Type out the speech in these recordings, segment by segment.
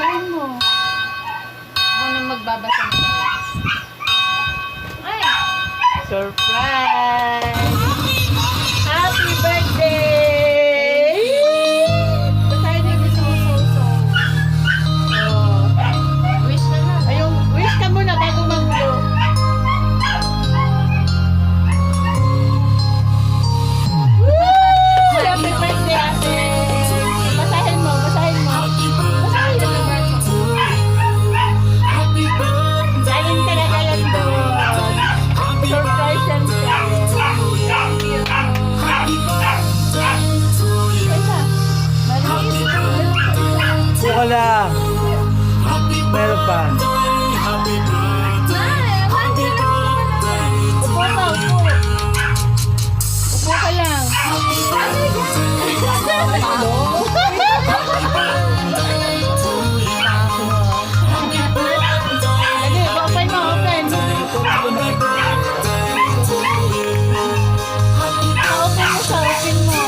basahin mo. Ako na magbabasa ng words. Ay! Surprise! Happy birthday! Basahin mo yung so. Oh. Wish na lang. Ayun, wish ka muna bago mag-blow. Happy birthday, ate! Basahin mo. Basahin mo. Galing talaga yan doon. Surprise yan siya. Buka lang. Meron pa. Upo ka, upo. Upo ka lang. Lagi, open mo, open. Open mo siya, open mo.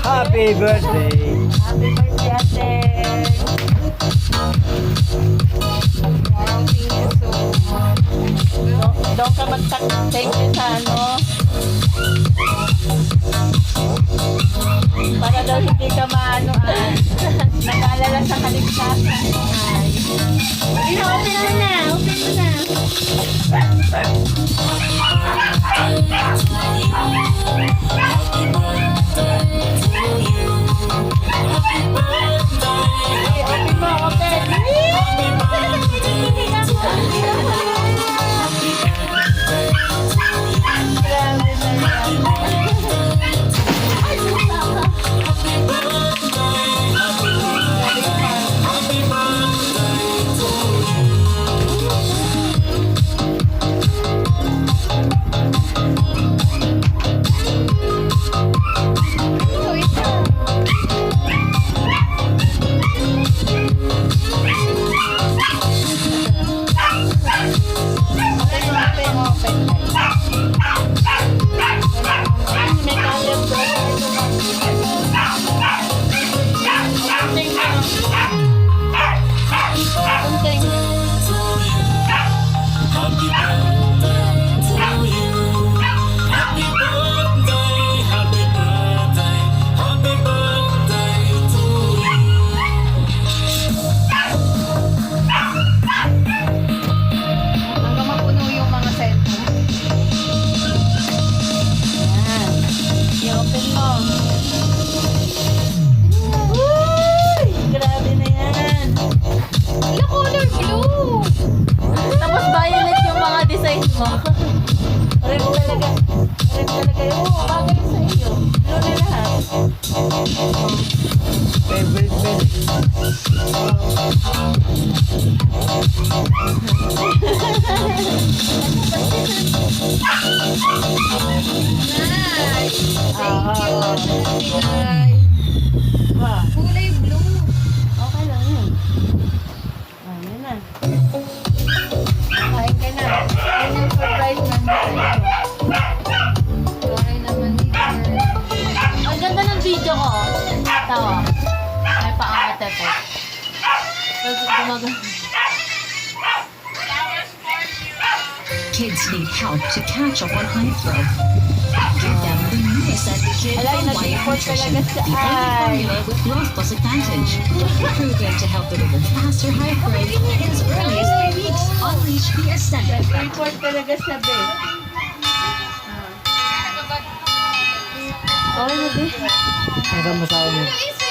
Happy birthday. Happy birthday, ate. Thank you so much. Doon ka mag-thank you sa ano. Para daw hindi ka nag-aalala sa kaligtasan. Ay, open mo na. Open mo na. Open mo, open. Grabe na yan. Hanggang mapuno yung mga cellphone. Yan. I-open mo. Uy! Grabe na yan. Hello, color blue! Tapos violet yung mga design mo. Red talaga. Red talaga yun. Oo, bagay sa iyo. Blue na lahat. Favorite pen. Nice! Thank you! Wow. Kulay blue. Okay lang yun. Ah, yun na. Kain ka na. Yun yung surprise ng design ko. Sorry naman dito. Ang ganda ng video ko. Tawa. May paangat ito. Kids need help to catch up on high flow. Give them the newest advocate Alay, from Wyeth nag-report Nutrition, talaga sa the only eye. formula with growth plus advantage. Proven to help deliver faster high growth in as early as 3 weeks. Unleash the ascent effect. Report talaga sa bed. Okay na, babe. Ang sama sa akin. Nice